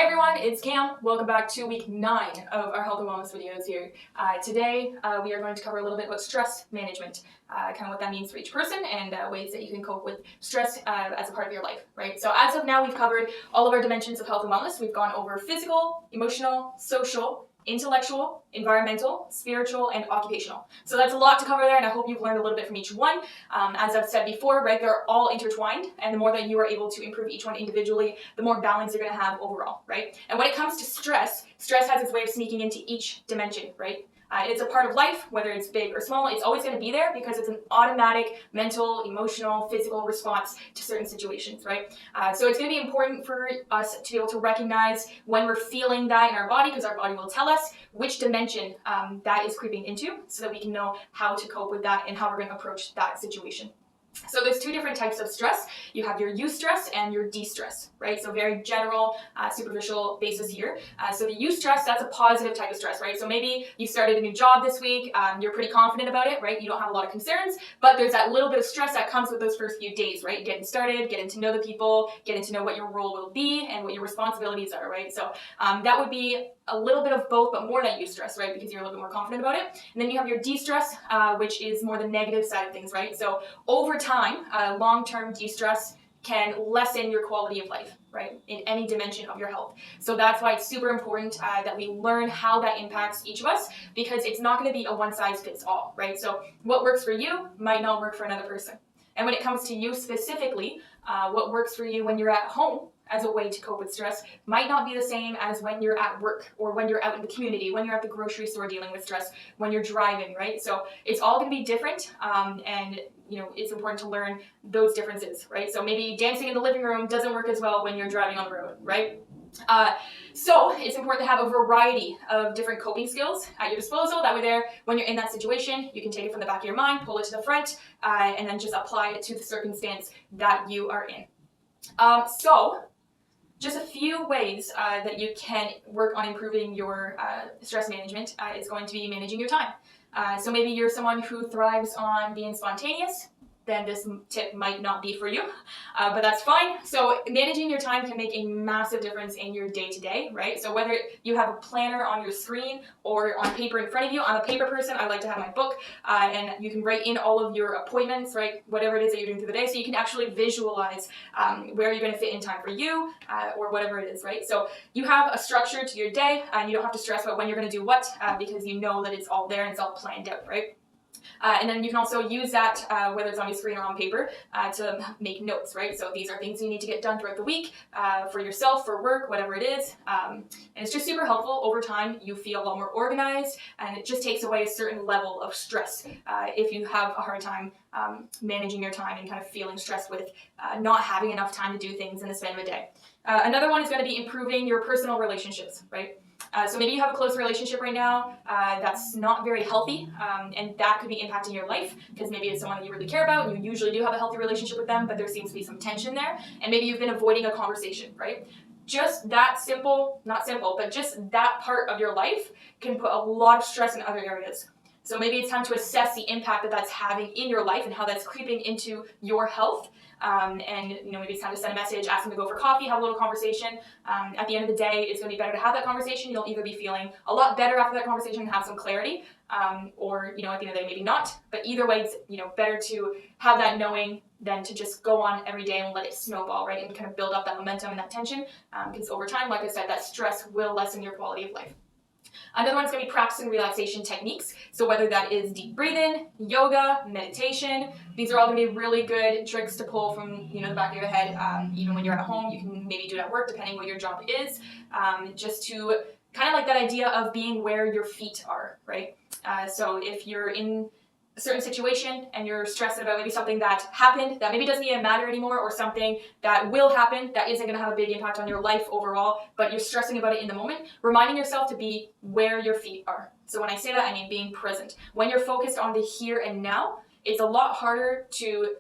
everyone, it's Cam. Welcome back to week 9 of our health and wellness videos here. Today we are going to cover a little bit about stress management, kind of what that means for each person and ways that you can cope with stress as a part of your life, right? So as of now, we've covered all of our dimensions of health and wellness. We've gone over physical, emotional, social, intellectual, environmental, spiritual, and occupational. So that's a lot to cover there, and I hope you've learned a little bit from each one. As I've said before, right, they're all intertwined, and the more that you are able to improve each one individually, the more balance you're going to have overall, right? And when it comes to stress, stress has its way of sneaking into each dimension, right? It's a part of life, whether it's big or small. It's always going to be there because it's an automatic mental, emotional, physical response to certain situations, right? So it's going to be important for us to be able to recognize when we're feeling that in our body, because our body will tell us which dimension that is creeping into, so that we can know how to cope with that and how we're going to approach that situation. So there's two different types of stress. You have your eustress and your de-stress, right? So very general, superficial basis here. So the eustress, that's a positive type of stress, right? So maybe you started a new job this week, you're pretty confident about it, right? You don't have a lot of concerns, but there's that little bit of stress that comes with those first few days, right? Getting started, getting to know the people, getting to know what your role will be and what your responsibilities are, right? So that would be a little bit of both, but more that eustress, right? Because you're a little bit more confident about it. And then you have your de-stress, which is more the negative side of things, right? So over time, long-term de-stress can lessen your quality of life, right? In any dimension of your health. So that's why it's super important that we learn how that impacts each of us, because it's not going to be a one-size-fits-all, right? So what works for you might not work for another person. And when it comes to you specifically, what works for you when you're at home as a way to cope with stress might not be the same as when you're at work or when you're out in the community, when you're at the grocery store dealing with stress, when you're driving, right? So it's all going to be different, and you know, it's important to learn those differences, right? So maybe dancing in the living room doesn't work as well when you're driving on the road, right? So it's important to have a variety of different coping skills at your disposal. That way there, when you're in that situation, you can take it from the back of your mind, pull it to the front, and then just apply it to the circumstance that you are in. So just a few ways that you can work on improving your stress management is going to be managing your time. So maybe you're someone who thrives on being spontaneous, then this tip might not be for you, but that's fine. So managing your time can make a massive difference in your day-to-day, right? So whether you have a planner on your screen or on paper in front of you, I'm a paper person, I like to have my book, and you can write in all of your appointments, right? Whatever it is that you're doing through the day, so you can actually visualize where you're gonna fit in time for you, or whatever it is, right? So you have a structure to your day, and you don't have to stress about when you're gonna do what, because you know that it's all there and it's all planned out, right? And then you can also use that, whether it's on your screen or on paper, to make notes, right? So these are things you need to get done throughout the week, for yourself, for work, whatever it is. And it's just super helpful. Over time, you feel a lot more organized, and it just takes away a certain level of stress if you have a hard time managing your time and kind of feeling stressed with not having enough time to do things in the span of a day. Another one is going to be improving your personal relationships, right? So maybe you have a close relationship right now that's not very healthy, and that could be impacting your life, because maybe it's someone that you really care about and you usually do have a healthy relationship with them, but there seems to be some tension there, and maybe you've been avoiding a conversation, right? Just that simple, not simple, but just that part of your life can put a lot of stress in other areas. So maybe it's time to assess the impact that that's having in your life and how that's creeping into your health. And you know, maybe it's time to send a message, ask them to go for coffee, have a little conversation. At the end of the day, it's going to be better to have that conversation. You'll either be feeling a lot better after that conversation and have some clarity, or you know, at the end of the day, maybe not. But either way, it's better to have that knowing than to just go on every day and let it snowball, right, and kind of build up that momentum and that tension. Because over time, like I said, that stress will lessen your quality of life. Another one is going to be practicing relaxation techniques. So whether that is deep breathing, yoga, meditation, these are all going to be really good tricks to pull from the back of your head. Even when you're at home, you can maybe do it at work, depending what your job is, just to kind of like that idea of being where your feet are, right? So if you're in a certain situation and you're stressed about maybe something that happened that maybe doesn't even matter anymore, or something that will happen that isn't going to have a big impact on your life overall, but you're stressing about it in the moment, reminding yourself to be where your feet are. So when I say that, I mean being present. When you're focused on the here and now, it's a lot harder to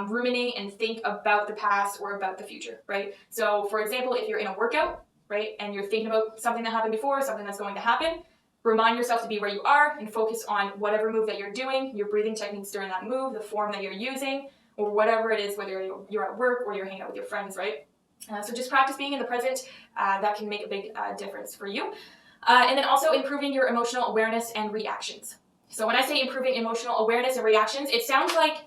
ruminate and think about the past or about the future, right? So for example, if you're in a workout, right, and you're thinking about something that happened before, something that's going to happen, remind yourself to be where you are and focus on whatever move that you're doing, your breathing techniques during that move, the form that you're using, or whatever it is, whether you're at work or you're hanging out with your friends, right? So just practice being in the present. That can make a big difference for you. And then also improving your emotional awareness and reactions. So when I say improving emotional awareness and reactions, it sounds like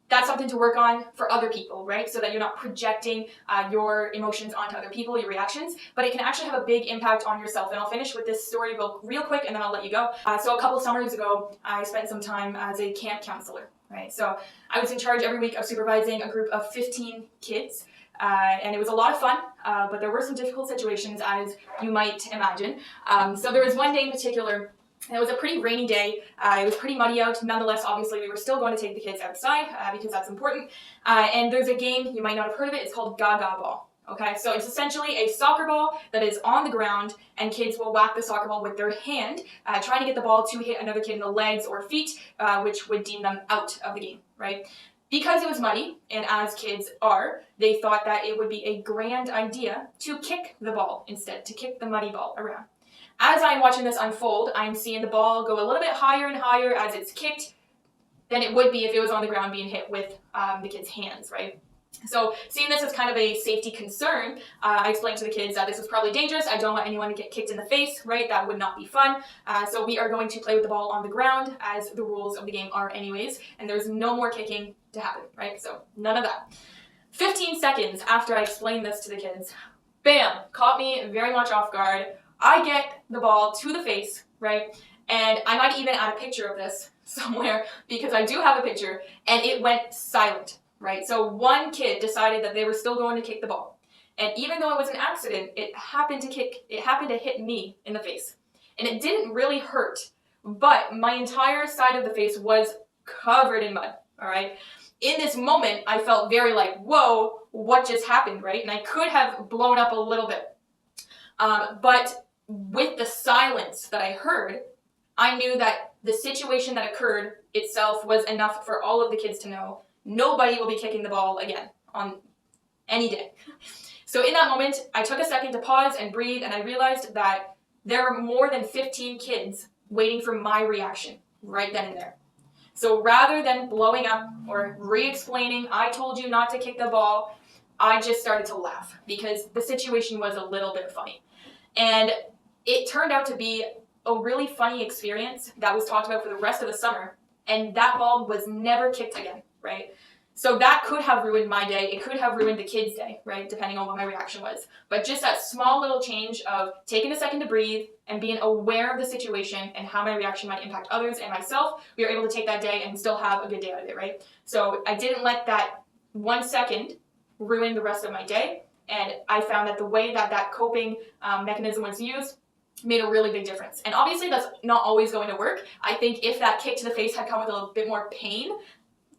that's something to work on for other people, right? So that you're not projecting your emotions onto other people, your reactions, but it can actually have a big impact on yourself. And I'll finish with this story real quick, and then I'll let you go. So a couple summers ago, I spent some time as a camp counselor, right? So I was in charge every week of supervising a group of 15 kids. And it was a lot of fun, but there were some difficult situations, as you might imagine. So there was one day in particular. It was a pretty rainy day. It was pretty muddy out. Nonetheless, obviously, we were still going to take the kids outside because that's important. And there's a game, you might not have heard of it, it's called Gaga Ball. Okay, so it's essentially a soccer ball that is on the ground, and kids will whack the soccer ball with their hand, trying to get the ball to hit another kid in the legs or feet, which would deem them out of the game, right? Because it was muddy, and as kids are, they thought that it would be a grand idea to kick the ball instead, to kick the muddy ball around. As I'm watching this unfold, I'm seeing the ball go a little bit higher and higher as it's kicked than it would be if it was on the ground being hit with the kids' hands, right? So seeing this as kind of a safety concern, I explained to the kids that this was probably dangerous. I don't want anyone to get kicked in the face, right? That would not be fun. So we are going to play with the ball on the ground, as the rules of the game are anyways, and there's no more kicking to happen, right? So none of that. 15 seconds after I explained this to the kids, bam, caught me very much off guard. I get the ball to the face, right? And I might even add a picture of this somewhere because I do have a picture, and it went silent, right? So one kid decided that they were still going to kick the ball. And even though it was an accident, it happened to hit me in the face. And it didn't really hurt, but my entire side of the face was covered in mud, all right? In this moment, I felt very like, whoa, what just happened, right? And I could have blown up a little bit. But with the silence that I heard, I knew that the situation that occurred itself was enough for all of the kids to know nobody will be kicking the ball again on any day. So in that moment, I took a second to pause and breathe, and I realized that there were more than 15 kids waiting for my reaction right then and there. So rather than blowing up or re-explaining, I told you not to kick the ball, I just started to laugh because the situation was a little bit funny. And it turned out to be a really funny experience that was talked about for the rest of the summer. And that ball was never kicked again, right? So that could have ruined my day. It could have ruined the kids' day, right? Depending on what my reaction was. But just that small little change of taking a second to breathe and being aware of the situation and how my reaction might impact others and myself, we were able to take that day and still have a good day out of it, right? So I didn't let that 1 second ruin the rest of my day. And I found that the way that coping mechanism was used made a really big difference. And obviously that's not always going to work. I think if that kick to the face had come with a little bit more pain,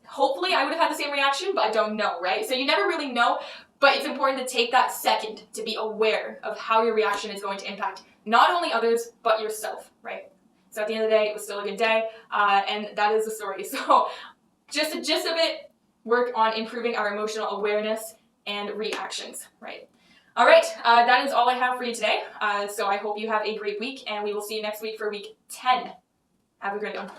hopefully I would have had the same reaction, but I don't know, right? So you never really know, but it's important to take that second to be aware of how your reaction is going to impact not only others, but yourself, right? So at the end of the day, it was still a good day, and that is the story. So just the gist of it, work on improving our emotional awareness and reactions, right? All right, that is all I have for you today. So I hope you have a great week, and we will see you next week for week 10. Have a great one.